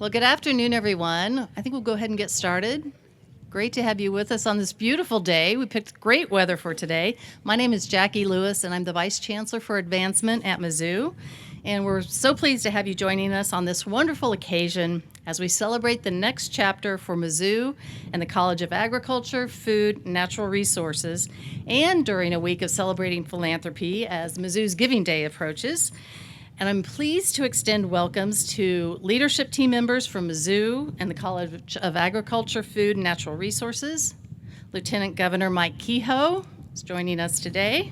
Well, good afternoon, everyone. I think we'll go ahead and get started. Great to have you with us on this beautiful day. We picked great weather for today. My name is Jackie Lewis, and I'm the Vice Chancellor for Advancement at Mizzou. And we're so pleased to have you joining us on this wonderful occasion as we celebrate the next chapter for Mizzou and the College of Agriculture, Food, and Natural Resources, and during a week of celebrating philanthropy as Mizzou's Giving Day approaches. And I'm pleased to extend welcomes to leadership team members from Mizzou and the College of Agriculture, Food, and Natural Resources. Lieutenant Governor Mike Kehoe is joining us today.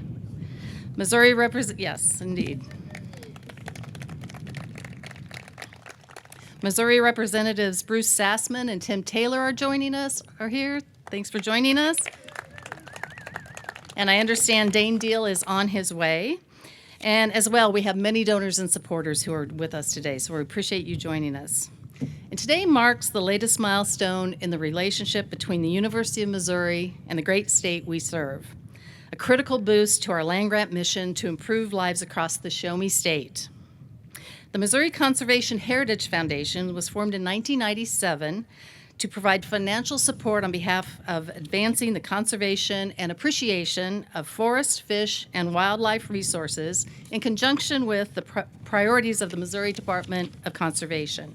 Missouri yes, indeed. Missouri Representatives Bruce Sassman and Tim Taylor are here. Thanks for joining us. And I understand Dane Deal is on his way. And as well, we have many donors and supporters who are with us today, so we appreciate you joining us. And today marks the latest milestone in the relationship between the University of Missouri and the great state we serve, a critical boost to our land-grant mission to improve lives across the Show Me State. The Missouri Conservation Heritage Foundation was formed in 1997 to provide financial support on behalf of advancing the conservation and appreciation of forest, fish, and wildlife resources in conjunction with the priorities of the Missouri Department of Conservation.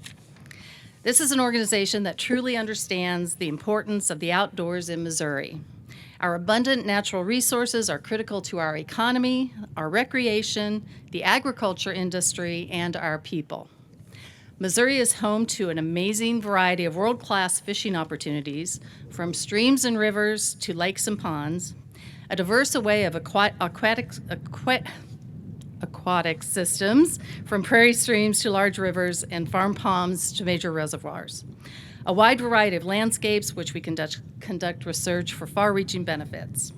This is an organization that truly understands the importance of the outdoors in Missouri. Our abundant natural resources are critical to our economy, our recreation, the agriculture industry, and our people. Missouri is home to an amazing variety of world-class fishing opportunities, from streams and rivers to lakes and ponds, a diverse array of aquatic systems, from prairie streams to large rivers and farm ponds to major reservoirs, a wide variety of landscapes which we conduct research for far-reaching benefits.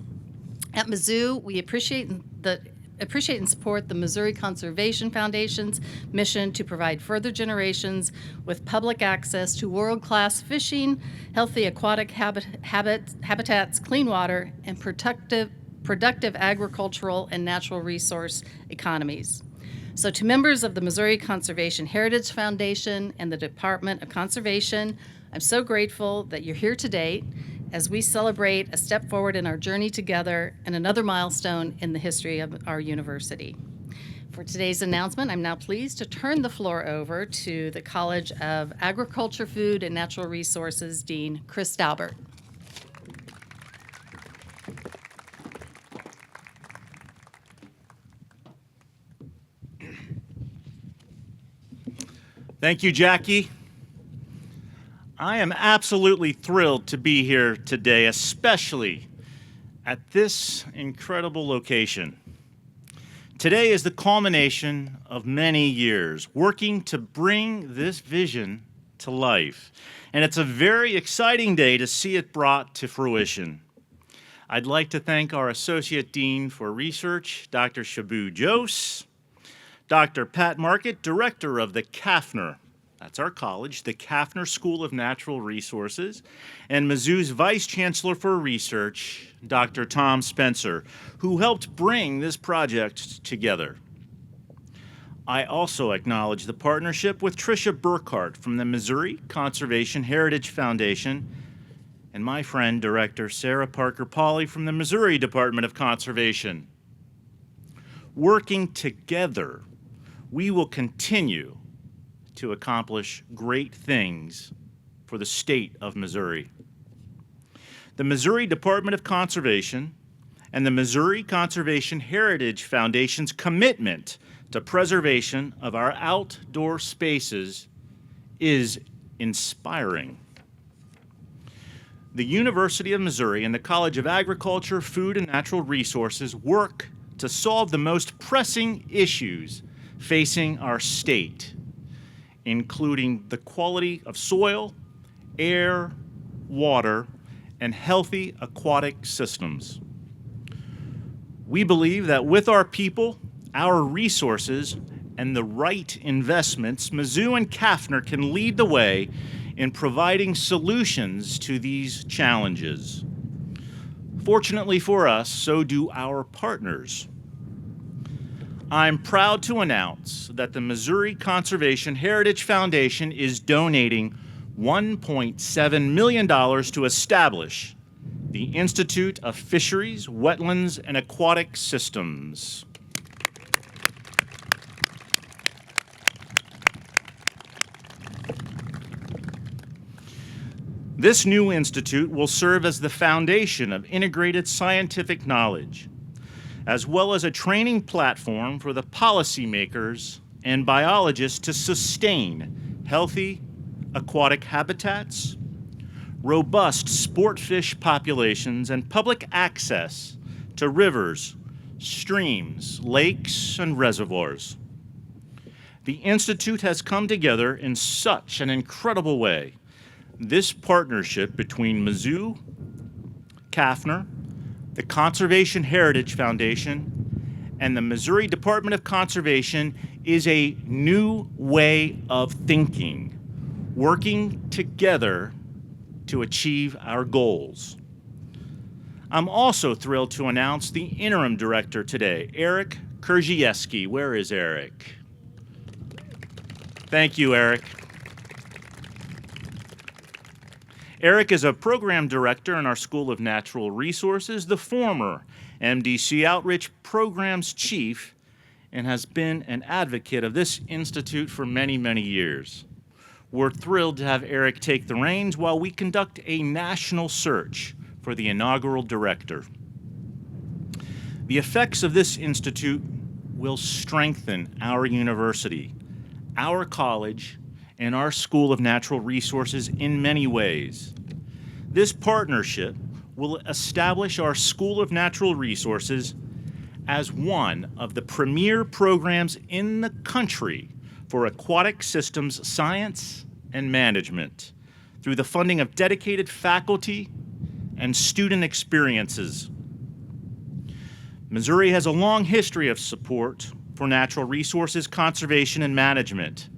At Mizzou, we appreciate and support the Missouri Conservation Foundation's mission to provide further generations with public access to world-class fishing, healthy aquatic habitats, clean water, and productive agricultural and natural resource economies. So to members of the Missouri Conservation Heritage Foundation and the Department of Conservation, I'm so grateful that you're here today as we celebrate a step forward in our journey together and another milestone in the history of our university. For today's announcement, I'm now pleased to turn the floor over to the College of Agriculture, Food, and Natural Resources Dean Chris Dalbert. Thank you, Jackie. I am absolutely thrilled to be here today, especially at this incredible location. Today is the culmination of many years working to bring this vision to life, and it's a very exciting day to see it brought to fruition. I'd like to thank our Associate Dean for Research, Dr. Shabu Jose, Dr. Pat Market, Director of the CAFNR, that's our college, the CAFNR School of Natural Resources, and Mizzou's Vice Chancellor for Research, Dr. Tom Spencer, who helped bring this project together. I also acknowledge the partnership with Tricia Burkhart from the Missouri Conservation Heritage Foundation and my friend, Director Sarah Parker-Pauley from the Missouri Department of Conservation. Working together, we will continue to accomplish great things for the state of Missouri. The Missouri Department of Conservation and the Missouri Conservation Heritage Foundation's commitment to preservation of our outdoor spaces is inspiring. The University of Missouri and the College of Agriculture, Food, and Natural Resources work to solve the most pressing issues facing our state, including the quality of soil, air, water, and healthy aquatic systems. We believe that with our people, our resources, and the right investments, Mizzou and CAFNR can lead the way in providing solutions to these challenges. Fortunately for us, so do our partners. I'm proud to announce that the Missouri Conservation Heritage Foundation is donating $1.7 million to establish the Institute of Fisheries, Wetlands, and Aquatic Systems. This new institute will serve as the foundation of integrated scientific knowledge, as well as a training platform for the policymakers and biologists to sustain healthy aquatic habitats, robust sport fish populations, and public access to rivers, streams, lakes, and reservoirs. The Institute has come together in such an incredible way. This partnership between Mizzou, CAFNR, the Conservation Heritage Foundation, and the Missouri Department of Conservation is a new way of thinking, working together to achieve our goals. I'm also thrilled to announce the interim director today, Eric Kurziewski. Where is Eric? Thank you, Eric. Eric is a program director in our School of Natural Resources, the former MDC Outreach Programs Chief, and has been an advocate of this institute for many, many years. We're thrilled to have Eric take the reins while we conduct a national search for the inaugural director. The effects of this institute will strengthen our university, our college, and our School of Natural Resources in many ways. This partnership will establish our School of Natural Resources as one of the premier programs in the country for aquatic systems science and management through the funding of dedicated faculty and student experiences. Missouri has a long history of support for natural resources conservation and management.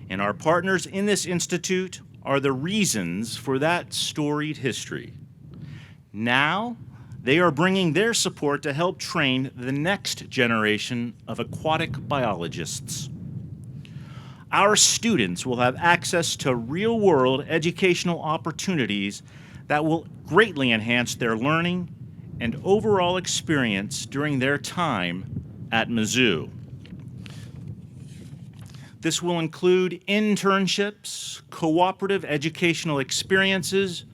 And our partners in this institute are the reasons for that storied history. Now, they are bringing their support to help train the next generation of aquatic biologists. Our students will have access to real-world educational opportunities that will greatly enhance their learning and overall experience during their time at Mizzou. This will include internships, cooperative educational experiences,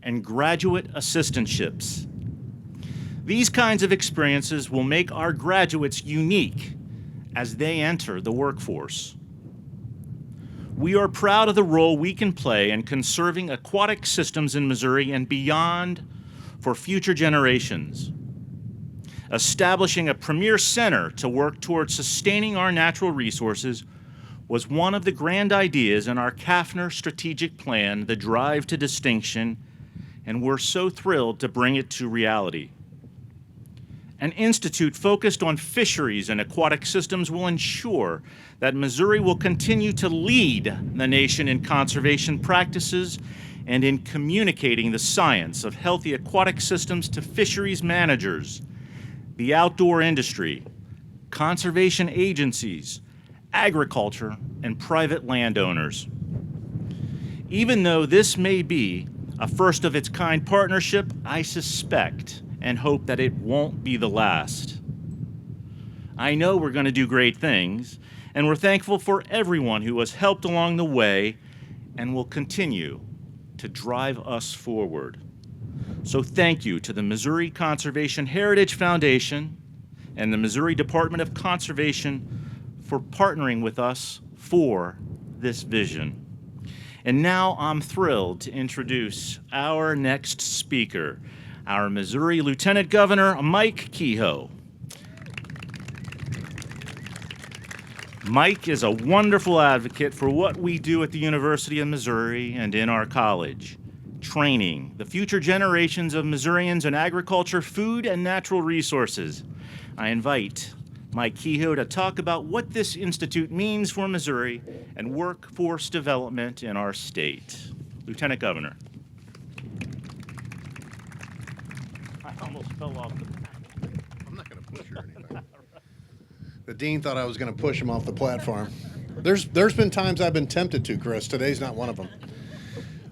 and graduate assistantships. These kinds of experiences will make our graduates unique as they enter the workforce. We are proud of the role we can play in conserving aquatic systems in Missouri and beyond for future generations. Establishing a premier center to work towards sustaining our natural resources was one of the grand ideas in our CAFNR strategic plan, the Drive to Distinction, and we're so thrilled to bring it to reality. An institute focused on fisheries and aquatic systems will ensure that Missouri will continue to lead the nation in conservation practices and in communicating the science of healthy aquatic systems to fisheries managers, the outdoor industry, conservation agencies, agriculture, and private landowners. Even though this may be a first-of-its-kind partnership, I suspect and hope that it won't be the last. I know we're going to do great things, and we're thankful for everyone who has helped along the way and will continue to drive us forward. So thank you to the Missouri Conservation Heritage Foundation and the Missouri Department of Conservation for partnering with us for this vision. And now I'm thrilled to introduce our next speaker, our Missouri Lieutenant Governor, Mike Kehoe. Mike is a wonderful advocate for what we do at the University of Missouri and in our college, training the future generations of Missourians in agriculture, food, and natural resources. I invite Mike Kehoe to talk about what this institute means for Missouri and workforce development in our state. Lieutenant Governor. I almost fell off the... I'm not going to push or anything. The dean thought I was going to push him off the platform. There's been times I've been tempted to, Chris. Today's not one of them.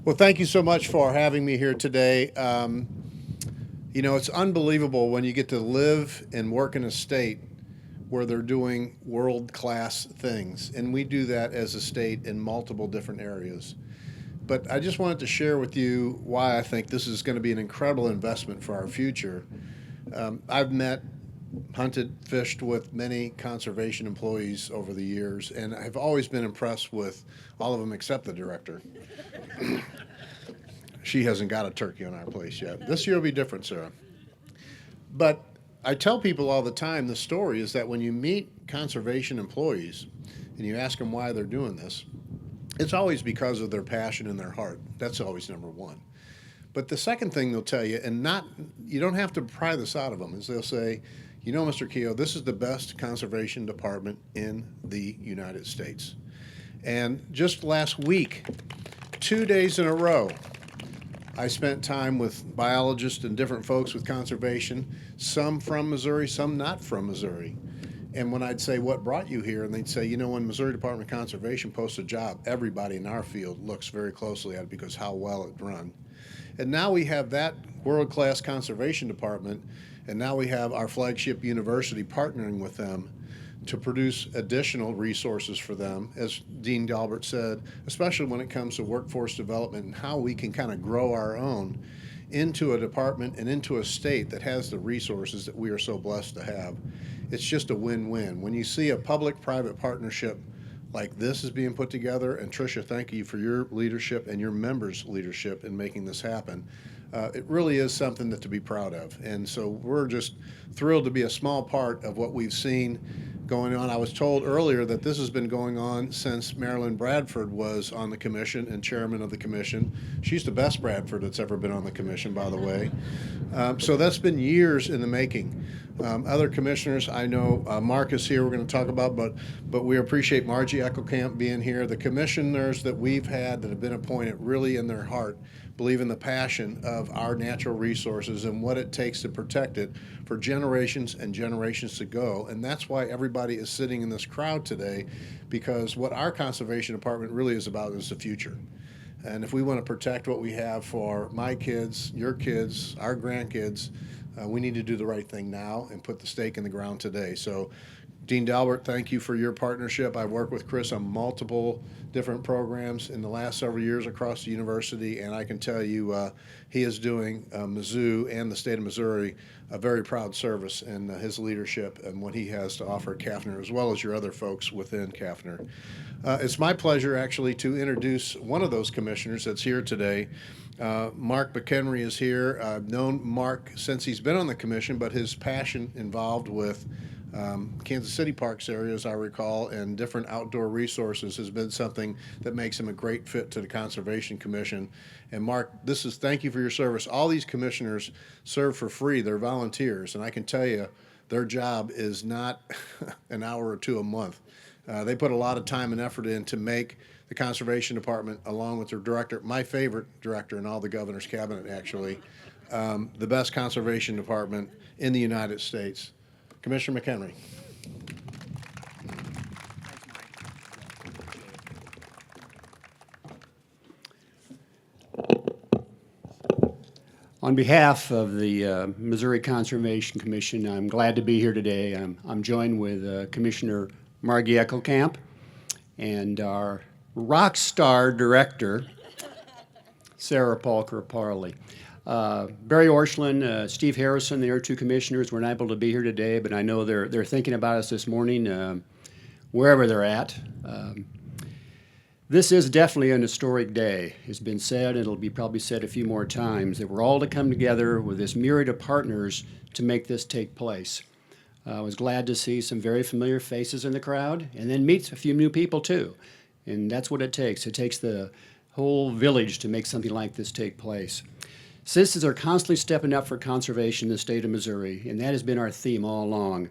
Well, thank you so much for having me here today. You know, it's unbelievable when you get to live and work in a state where they're doing world-class things, and we do that as a state in multiple different areas. But I just wanted to share with you why I think this is going to be an incredible investment for our future. I've met, hunted, fished with many conservation employees over the years, and I've always been impressed with all of them except the director. She hasn't got a turkey on our place yet. This year will be different, Sarah. But I tell people all the time, the story is that when you meet conservation employees and you ask them why they're doing this, it's always because of their passion and their heart. That's always number one. But the second thing they'll tell you, and you don't have to pry this out of them, is they'll say, you know, Mr. Keogh, this is the best conservation department in the United States. And just last week, 2 days in a row, I spent time with biologists and different folks with conservation, some from Missouri, some not from Missouri. And when I'd say, what brought you here? And they'd say, you know, when Missouri Department of Conservation posts a job, everybody in our field looks very closely at it because how well it's run. And now we have that world-class conservation department, and now we have our flagship university partnering with them to produce additional resources for them, as Dean Dalbert said, especially when it comes to workforce development and how we can kind of grow our own into a department and into a state that has the resources that we are so blessed to have. It's just a win-win. When you see a public-private partnership like this is being put together, and Tricia, thank you for your leadership and your members' leadership in making this happen. It really is something to be proud of. And so we're just thrilled to be a small part of what we've seen going on. I was told earlier that this has been going on since Marilyn Bradford was on the commission and chairman of the commission. She's the best Bradford that's ever been on the commission, by the way. So that's been years in the making. Other commissioners, I know Mark is here, we're going to talk about, but we appreciate Margie Eckelkamp being here. The commissioners that we've had that have been appointed really in their heart believe in the passion of our natural resources and what it takes to protect it for generations and generations to go. And that's why everybody is sitting in this crowd today, because what our conservation department really is about is the future. And if we want to protect what we have for my kids, your kids, our grandkids, we need to do the right thing now and put the stake in the ground today. So Dean Dalbert, thank you for your partnership. I've worked with Chris on multiple different programs in the last several years across the university, and I can tell you he is doing Mizzou and the state of Missouri a very proud service in his leadership and what he has to offer at CAFNR, as well as your other folks within CAFNR. It's my pleasure, actually, to introduce one of those commissioners that's here today. Mark McHenry is here. I've known Mark since he's been on the commission, but his passion involved with Kansas City Parks area, as I recall, and different outdoor resources has been something that makes him a great fit to the Conservation Commission. And Mark, thank you for your service. All these commissioners serve for free. They're volunteers, and I can tell you their job is not an hour or two a month. They put a lot of time and effort in to make the Conservation Department, along with their director, my favorite director in all the governor's cabinet, actually, the best conservation department in the United States. Commissioner McHenry. On behalf of the Missouri Conservation Commission, I'm glad to be here today. I'm joined with Commissioner Margie Eckelkamp and our rock star director, Sarah Palker-Parley. Barry Orschland, Steve Harrison, the other two commissioners were not able to be here today, but I know they're thinking about us this morning, wherever they're at. This is definitely an historic day. It's been said, and it'll be probably said a few more times, that we're all to come together with this myriad of partners to make this take place. I was glad to see some very familiar faces in the crowd, and then meet a few new people too. And that's what it takes. It takes the whole village to make something like this take place. Citizens are constantly stepping up for conservation in the state of Missouri, and that has been our theme all along,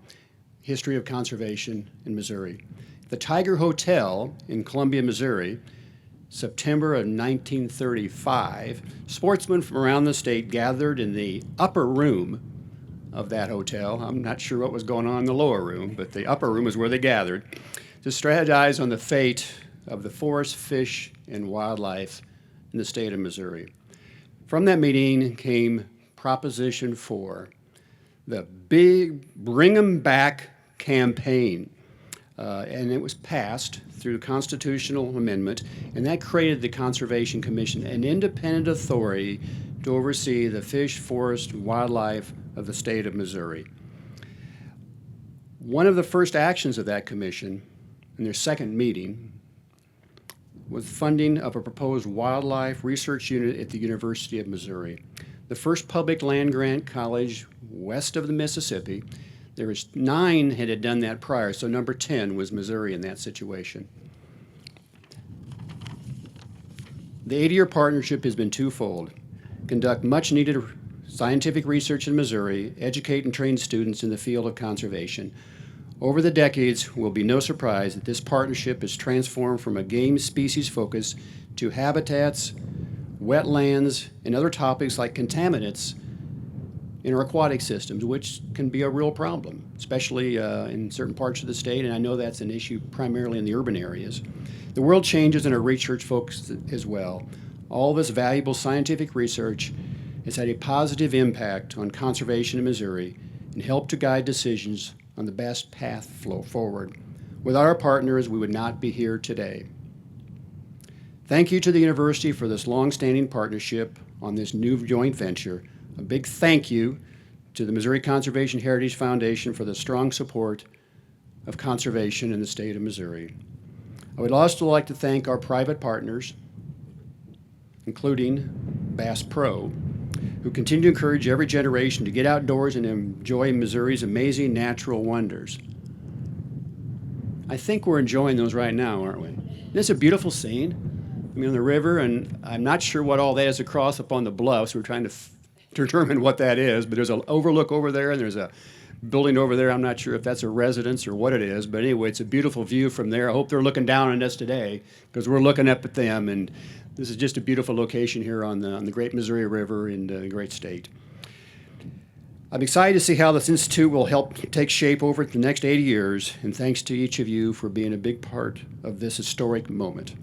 history of conservation in Missouri. The Tiger Hotel in Columbia, Missouri, September of 1935, sportsmen from around the state gathered in the upper room of that hotel. I'm not sure what was going on in the lower room, but the upper room is where they gathered to strategize on the fate of the forest, fish, and wildlife in the state of Missouri. From that meeting came Proposition 4, the big Bring 'em Back campaign. And it was passed through constitutional amendment, and that created the Conservation Commission, an independent authority to oversee the fish, forest, and wildlife of the state of Missouri. One of the first actions of that commission, in their second meeting, was funding of a proposed wildlife research unit at the University of Missouri, the first public land-grant college west of the Mississippi. There was 9 had done that prior, so number 10 was Missouri in that situation. The 80-year partnership has been twofold: conduct much-needed scientific research in Missouri, educate and train students in the field of conservation. Over the decades, it will be no surprise that this partnership has transformed from a game species focus to habitats, wetlands, and other topics like contaminants in our aquatic systems, which can be a real problem, especially in certain parts of the state, and I know that's an issue primarily in the urban areas. The world changes and our research focus as well. All this valuable scientific research has had a positive impact on conservation in Missouri and helped to guide decisions on the best path forward. Without our partners, we would not be here today. Thank you to the university for this long-standing partnership on this new joint venture. A big thank you to the Missouri Conservation Heritage Foundation for the strong support of conservation in the state of Missouri. I would also like to thank our private partners, including Bass Pro, who continue to encourage every generation to get outdoors and enjoy Missouri's amazing natural wonders. I think we're enjoying those right now, aren't we? It's a beautiful scene. I mean, on the river, and I'm not sure what all that is across up on the bluffs. We're trying to determine what that is, but there's an overlook over there, and there's a building over there. I'm not sure if that's a residence or what it is, but anyway, it's a beautiful view from there. I hope they're looking down on us today, because we're looking up at them, and this is just a beautiful location here on the Great Missouri River in the great state. I'm excited to see how this institute will help take shape over the next 80 years, and thanks to each of you for being a big part of this historic moment.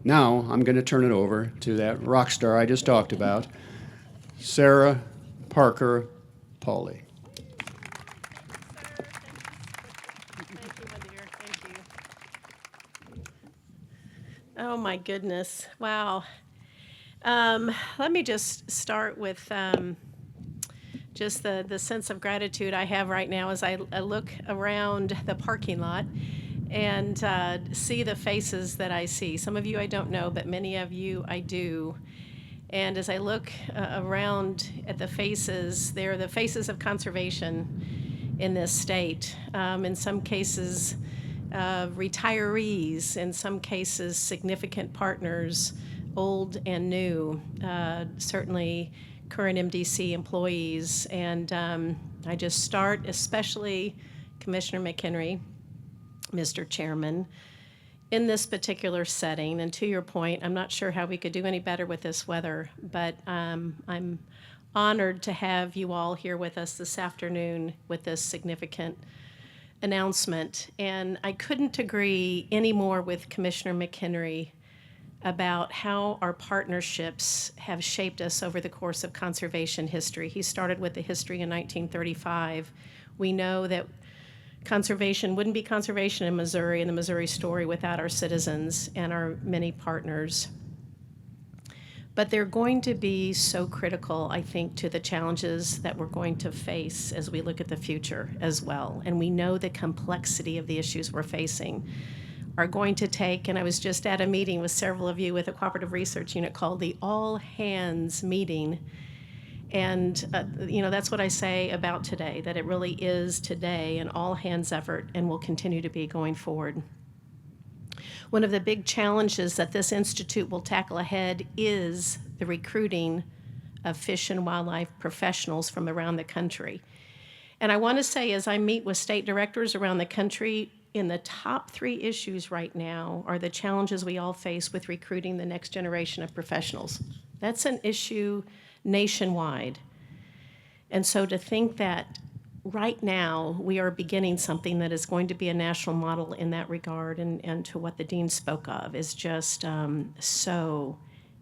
Now, I'm going to turn it over to that rock star I just talked about, Sarah Parker Pauley. Thank you, my dear. Thank you. Oh, my goodness. Wow. Let me just start with just the sense of gratitude I have right now as I look around the parking lot and see the faces that I see. Some of you I don't know, but many of you I do. And as I look around at the faces, they're the faces of conservation in this state. In some cases, retirees, in some cases, significant partners, old and new, certainly current MDC employees. And I just start, especially Commissioner McHenry, Mr. Chairman, in this particular setting. And to your point, I'm not sure how we could do any better with this weather, but I'm honored to have you all here with us this afternoon with this significant announcement. And I couldn't agree any more with Commissioner McHenry about how our partnerships have shaped us over the course of conservation history. He started with the history in 1935. We know that conservation wouldn't be conservation in Missouri and the Missouri story without our citizens and our many partners. But they're going to be so critical, I think, to the challenges that we're going to face as we look at the future as well. And we know the complexity of the issues we're facing are going to take, and I was just at a meeting with several of you with a cooperative research unit called the All Hands Meeting. And, that's what I say about today, that it really is today an all-hands effort and will continue to be going forward. One of the big challenges that this institute will tackle ahead is the recruiting of fish and wildlife professionals from around the country. And I want to say, as I meet with state directors around the country, in the top 3 issues right now are the challenges we all face with recruiting the next generation of professionals. That's an issue nationwide. And so to think that right now we are beginning something that is going to be a national model in that regard, and to what the dean spoke of, is just so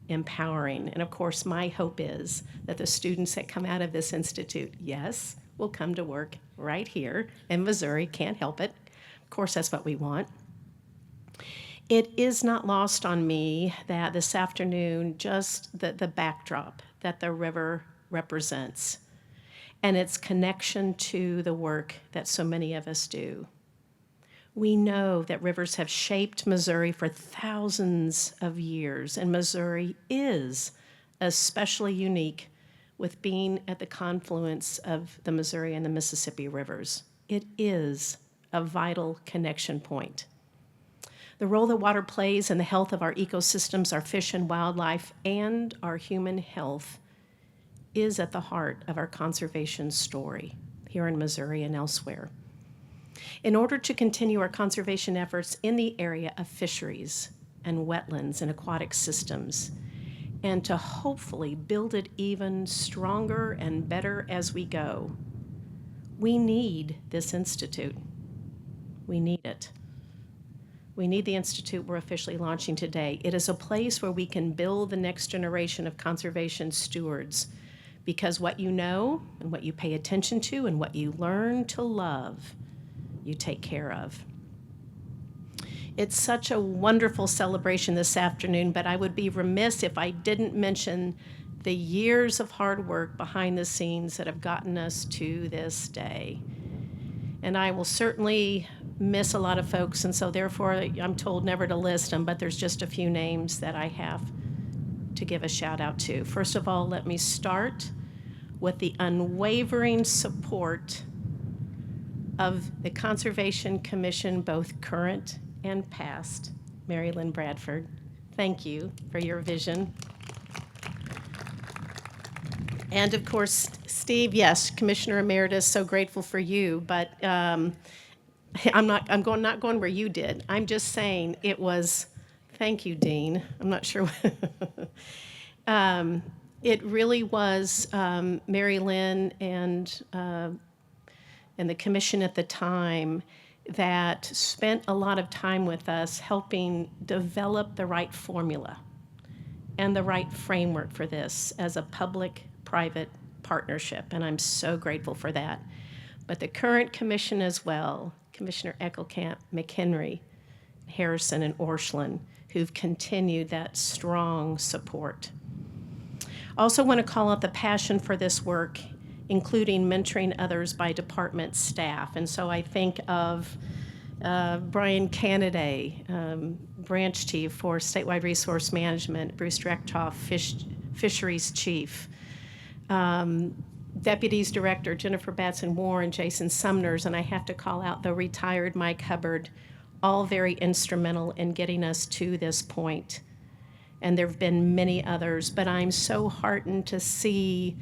empowering. And of course, my hope is that the students that come out of this institute, yes, will come to work right here in Missouri. Can't help it. Of course, that's what we want. It is not lost on me that this afternoon, just the backdrop that the river represents and its connection to the work that so many of us do. We know that rivers have shaped Missouri for thousands of years, and Missouri is especially unique with being at the confluence of the Missouri and the Mississippi rivers. It is a vital connection point. The role that water plays in the health of our ecosystems, our fish and wildlife, and our human health is at the heart of our conservation story here in Missouri and elsewhere. In order to continue our conservation efforts in the area of fisheries and wetlands and aquatic systems, and to hopefully build it even stronger and better as we go, we need this institute. We need it. We need the institute we're officially launching today. It is a place where we can build the next generation of conservation stewards, because what you know and what you pay attention to and what you learn to love, you take care of. It's such a wonderful celebration this afternoon, but I would be remiss if I didn't mention the years of hard work behind the scenes that have gotten us to this day. And I will certainly miss a lot of folks, and so therefore I'm told never to list them, but there's just a few names that I have to give a shout out to. First of all, let me start with the unwavering support of the Conservation Commission, both current and past. Mary Lynn Bradford, thank you for your vision. And of course, Steve, yes, Commissioner Emeritus, so grateful for you, but I'm not going where you did. I'm just saying it was, thank you, Dean. I'm not sure. It really was Mary Lynn and the commission at the time that spent a lot of time with us helping develop the right formula and the right framework for this as a public-private partnership, and I'm so grateful for that. But the current commission as well, Commissioner Eckelkamp, McHenry, Harrison, and Orscheln, who've continued that strong support. I also want to call out the passion for this work, including mentoring others by department staff. And so I think of Brian Canaday, branch chief for statewide resource management, Bruce Drecktoff, fisheries chief, deputies director Jennifer Batson Warren, Jason Sumners, and I have to call out the retired Mike Hubbard, all very instrumental in getting us to this point. And there have been many others, but I'm so heartened to see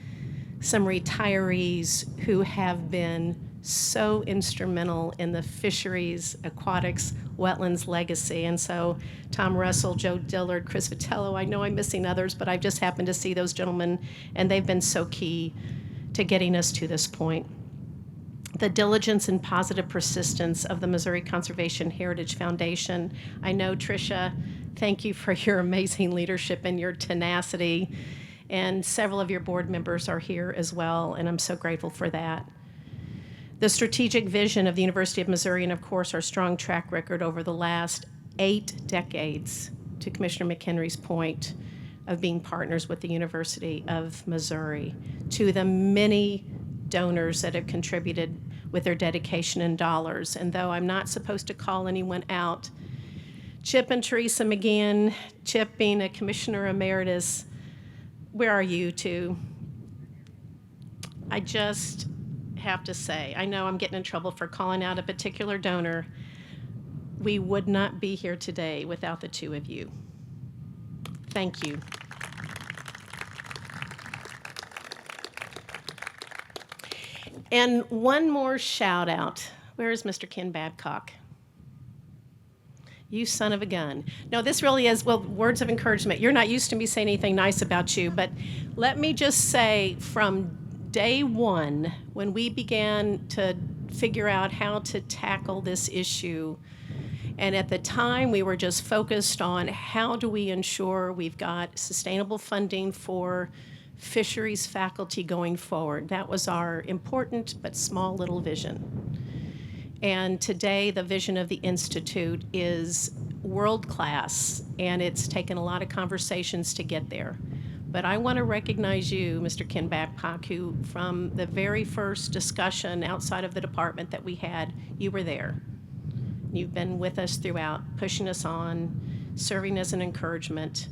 some retirees who have been so instrumental in the fisheries, aquatics, wetlands legacy. And so Tom Russell, Joe Dillard, Chris Vitello, I know I'm missing others, but I've just happened to see those gentlemen, and they've been so key to getting us to this point. The diligence and positive persistence of the Missouri Conservation Heritage Foundation. I know, Tricia, thank you for your amazing leadership and your tenacity. And several of your board members are here as well, and I'm so grateful for that. The strategic vision of the University of Missouri, and of course our strong track record over the last 8 decades, to Commissioner McHenry's point, of being partners with the University of Missouri, to the many donors that have contributed with their dedication and dollars. And though I'm not supposed to call anyone out, Chip and Teresa McGeehan, Chip being a commissioner emeritus, where are you two? I just have to say, I know I'm getting in trouble for calling out a particular donor. We would not be here today without the two of you. Thank you. And one more shout out. Where is Mr. Ken Babcock? You son of a gun. No, this really is, well, words of encouragement. You're not used to me saying anything nice about you, but let me just say from day one, when we began to figure out how to tackle this issue, and at the time we were just focused on how do we ensure we've got sustainable funding for fisheries faculty going forward. That was our important but small little vision. And today the vision of the Institute is world class, and it's taken a lot of conversations to get there. But I want to recognize you, Mr. Ken Babcock, who from the very first discussion outside of the department that we had, you were there. You've been with us throughout, pushing us on, serving as an encouragement.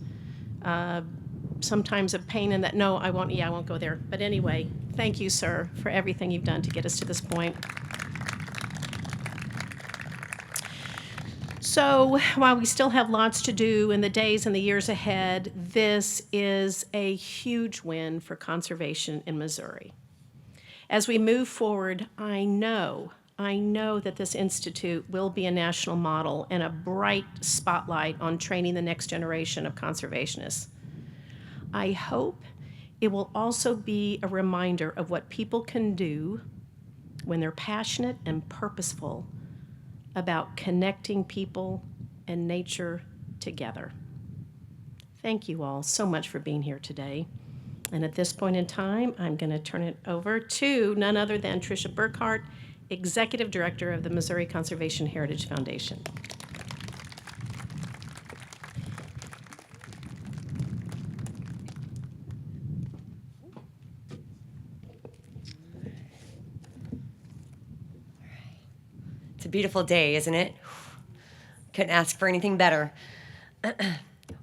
Sometimes a pain in that, no, I won't go there. But anyway, thank you, sir, for everything you've done to get us to this point. So while we still have lots to do in the days and the years ahead, this is a huge win for conservation in Missouri. As we move forward, I know that this institute will be a national model and a bright spotlight on training the next generation of conservationists. I hope it will also be a reminder of what people can do when they're passionate and purposeful about connecting people and nature together. Thank you all so much for being here today. And at this point in time, I'm going to turn it over to none other than Tricia Burkhart, Executive Director of the Missouri Conservation Heritage Foundation. It's a beautiful day, isn't it? Couldn't ask for anything better.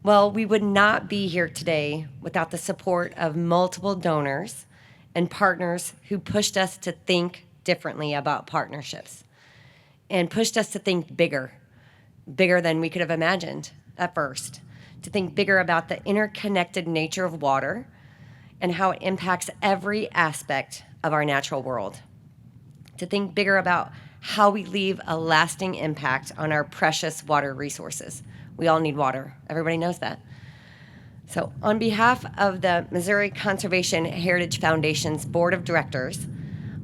Well, we would not be here today without the support of multiple donors and partners who pushed us to think differently about partnerships and pushed us to think bigger than we could have imagined at first, to think bigger about the interconnected nature of water and how it impacts every aspect of our natural world, to think bigger about how we leave a lasting impact on our precious water resources. We all need water. Everybody knows that. So on behalf of the Missouri Conservation Heritage Foundation's Board of Directors,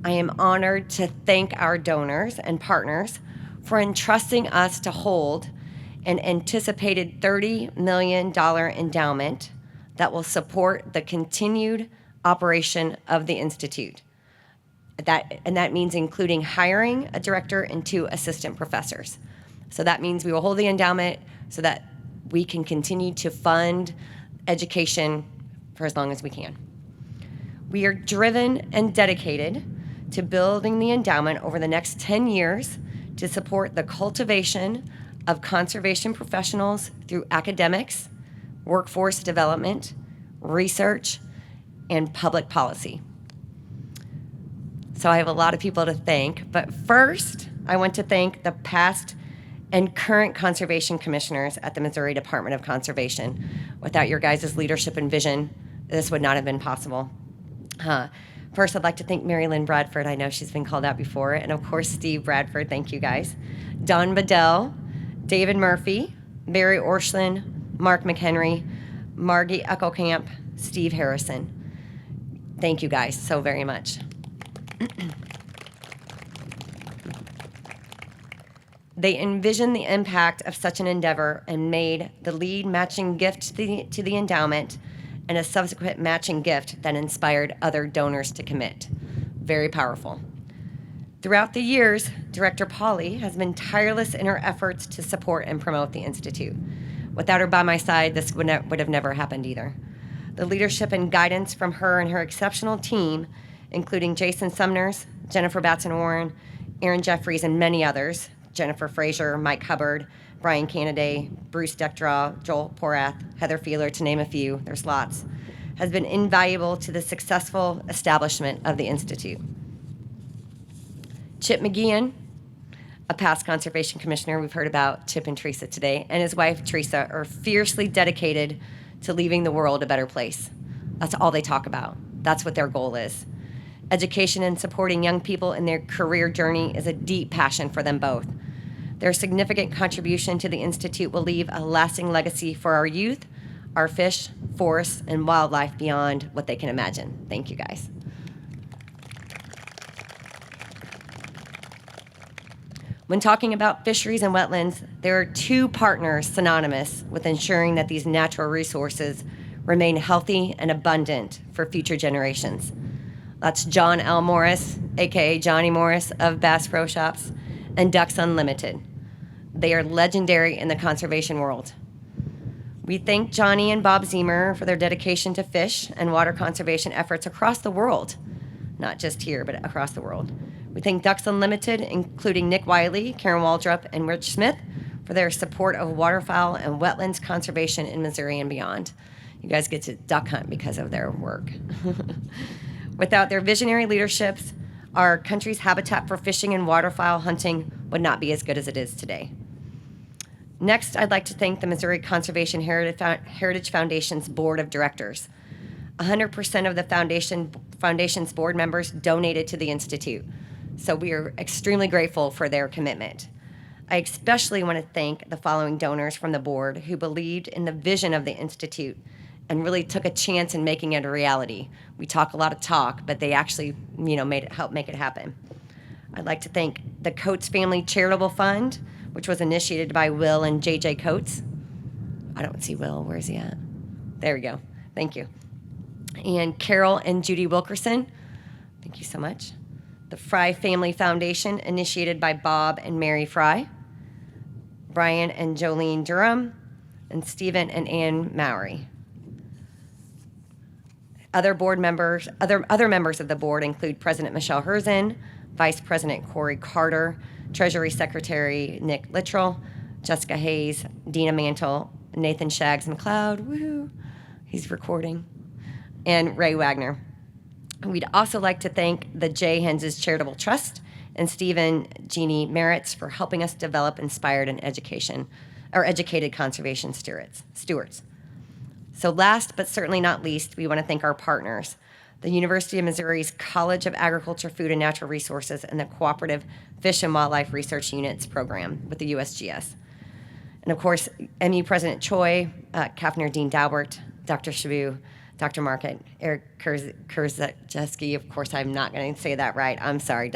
I am honored to thank our donors and partners for entrusting us to hold an anticipated $30 million endowment that will support the continued operation of the Institute. That means including hiring a director and 2 assistant professors. So that means we will hold the endowment so that we can continue to fund education for as long as we can. We are driven and dedicated to building the endowment over the next 10 years to support the cultivation of conservation professionals through academics, workforce development, research, and public policy. So I have a lot of people to thank, but first I want to thank the past and current conservation commissioners at the Missouri Department of Conservation. Without your guys' leadership and vision, this would not have been possible. First, I'd like to thank Mary Lynn Bradford. I know she's been called out before. And of course, Steve Bradford. Thank you, guys. Don Bedell, David Murphy, Barry Orschlin, Mark McHenry, Margie Eckelkamp, Steve Harrison. Thank you, guys, so very much. They envisioned the impact of such an endeavor and made the lead matching gift to the endowment and a subsequent matching gift that inspired other donors to commit. Very powerful. Throughout the years, Director Polly has been tireless in her efforts to support and promote the Institute. Without her by my side, this would have never happened either. The leadership and guidance from her and her exceptional team, including Jason Sumners, Jennifer Batson-Warren, Aaron Jeffries, and many others, Jennifer Frazier, Mike Hubbard, Brian Canaday, Bruce Deckdraw, Joel Porath, Heather Feeler, to name a few, there's lots, has been invaluable to the successful establishment of the Institute. Chip McGeehan, a past conservation commissioner, we've heard about Chip and Teresa today, and his wife Teresa are fiercely dedicated to leaving the world a better place. That's all they talk about. That's what their goal is. Education and supporting young people in their career journey is a deep passion for them both. Their significant contribution to the Institute will leave a lasting legacy for our youth, our fish, forests, and wildlife beyond what they can imagine. Thank you, guys. When talking about fisheries and wetlands, there are two partners synonymous with ensuring that these natural resources remain healthy and abundant for future generations. That's John L. Morris, aka Johnny Morris of Bass Pro Shops, and Ducks Unlimited. They are legendary in the conservation world. We thank Johnny and Bob Zemer for their dedication to fish and water conservation efforts across the world, not just here, but across the world. We thank Ducks Unlimited, including Nick Wiley, Karen Waldrop, and Rich Smith, for their support of waterfowl and wetlands conservation in Missouri and beyond. You guys get to duck hunt because of their work. Without their visionary leaderships, our country's habitat for fishing and waterfowl hunting would not be as good as it is today. Next, I'd like to thank the Missouri Conservation Heritage Foundation's Board of Directors. 100% of the foundation's board members donated to the Institute, so we are extremely grateful for their commitment. I especially want to thank the following donors from the board who believed in the vision of the Institute and really took a chance in making it a reality. We talk a lot of talk, but they actually, helped make it happen. I'd like to thank the Coates Family Charitable Fund, which was initiated by Will and J.J. Coates. I don't see Will. Where is he at? There we go. Thank you. And Carol and Judy Wilkerson. Thank you so much. The Fry Family Foundation, initiated by Bob and Mary Fry. Brian and Jolene Durham. And Stephen and Ann Mowry. Other members of the board include President Michelle Herzen, Vice President Corey Carter, Treasury Secretary Nick Littrell, Jessica Hayes, Dina Mantle, Nathan Shaggs McLeod, woohoo, he's recording, and Ray Wagner. We'd also like to thank the J. Henses Charitable Trust and Stephen Jeannie Merritts for helping us develop inspired and educated conservation stewards. So last but certainly not least, we want to thank our partners, the University of Missouri's College of Agriculture, Food, and Natural Resources, and the Cooperative Fish and Wildlife Research Units program with the USGS. And of course, MU President Choi, Kafner Dean Daubert, Dr. Shabu, Dr. Market, Eric Kurzewski, of course I'm not going to say that right, I'm sorry,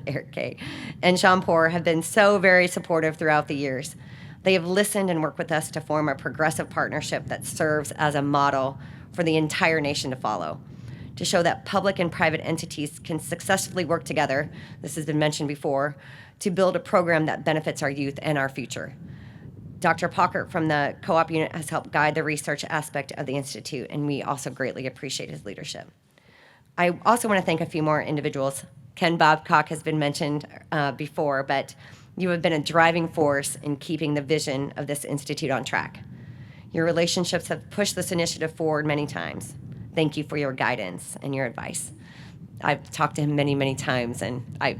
Eric K., and Sean Poor have been so very supportive throughout the years. They have listened and worked with us to form a progressive partnership that serves as a model for the entire nation to follow, to show that public and private entities can successfully work together, this has been mentioned before, to build a program that benefits our youth and our future. Dr. Pockert from the co-op unit has helped guide the research aspect of the Institute, and we also greatly appreciate his leadership. I also want to thank a few more individuals. Ken Babcock has been mentioned before, but you have been a driving force in keeping the vision of this Institute on track. Your relationships have pushed this initiative forward many times. Thank you for your guidance and your advice. I've talked to him many, many times, and I,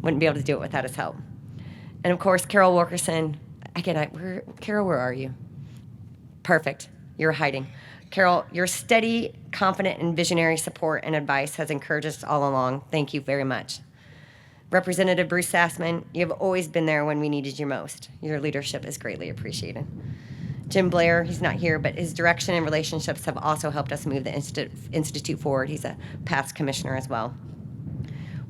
wouldn't be able to do it without his help. And of course, Carol Wilkerson. Again, Carol, where are you? Perfect. You're hiding. Carol, your steady, confident, and visionary support and advice has encouraged us all along. Thank you very much. Representative Bruce Sassman, you have always been there when we needed you most. Your leadership is greatly appreciated. Jim Blair, he's not here, but his direction and relationships have also helped us move the Institute forward. He's a past commissioner as well.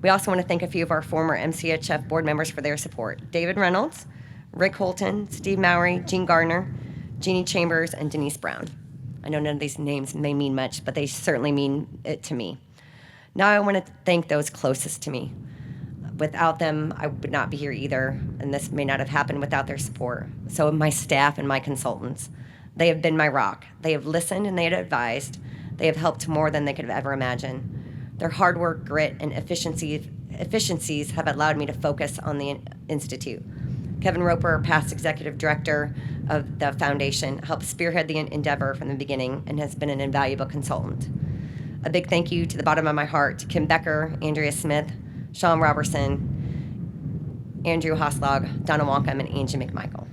We also want to thank a few of our former MCHF board members for their support. David Reynolds, Rick Holton, Steve Mowry, Jean Gardner, Jeannie Chambers, and Denise Brown. I know none of these names may mean much, but they certainly mean it to me. Now I want to thank those closest to me. Without them, I would not be here either, and this may not have happened without their support. So my staff and my consultants, they have been my rock. They have listened and they have advised. They have helped more than they could have ever imagined. Their hard work, grit, and efficiencies have allowed me to focus on the Institute. Kevin Roper, past executive director of the foundation, helped spearhead the endeavor from the beginning and has been an invaluable consultant. A big thank you to the bottom of my heart to Kim Becker, Andrea Smith, Sean Robertson, Andrew Hoslog, Donna Wonkum, and Angie McMichael.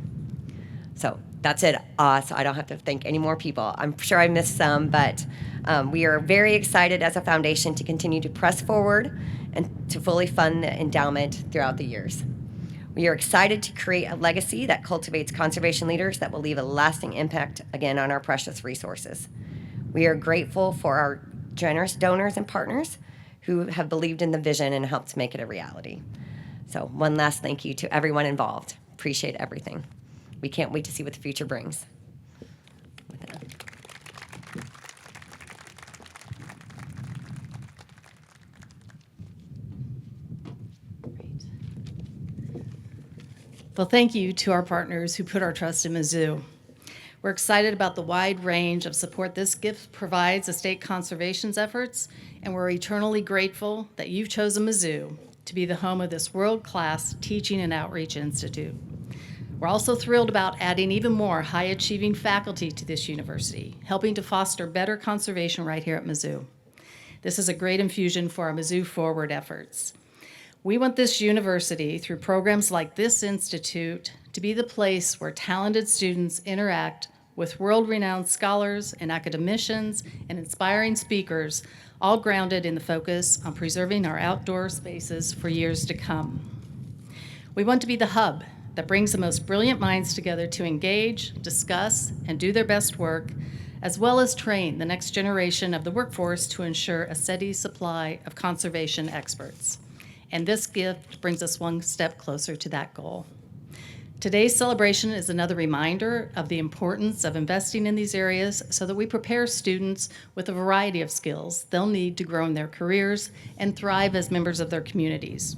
So that's it. So I don't have to thank any more people. I'm sure I missed some, but we are very excited as a foundation to continue to press forward and to fully fund the endowment throughout the years. We are excited to create a legacy that cultivates conservation leaders that will leave a lasting impact, again, on our precious resources. We are grateful for our generous donors and partners who have believed in the vision and helped make it a reality. So one last thank you to everyone involved. Appreciate everything. We can't wait to see what the future brings. With that. Well, thank you to our partners who put our trust in Mizzou. We're excited about the wide range of support this gift provides the state conservation's efforts, and we're eternally grateful that you've chosen Mizzou to be the home of this world-class teaching and outreach institute. We're also thrilled about adding even more high-achieving faculty to this university, helping to foster better conservation right here at Mizzou. This is a great infusion for our Mizzou Forward efforts. We want this university, through programs like this institute, to be the place where talented students interact with world-renowned scholars and academicians and inspiring speakers, all grounded in the focus on preserving our outdoor spaces for years to come. We want to be the hub that brings the most brilliant minds together to engage, discuss, and do their best work, as well as train the next generation of the workforce to ensure a steady supply of conservation experts. And this gift brings us one step closer to that goal. Today's celebration is another reminder of the importance of investing in these areas so that we prepare students with a variety of skills they'll need to grow in their careers and thrive as members of their communities.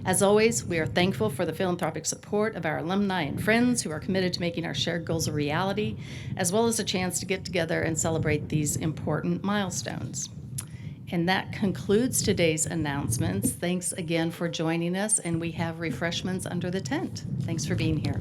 As always, we are thankful for the philanthropic support of our alumni and friends who are committed to making our shared goals a reality, as well as a chance to get together and celebrate these important milestones. And that concludes today's announcements. Thanks again for joining us, and we have refreshments under the tent. Thanks for being here.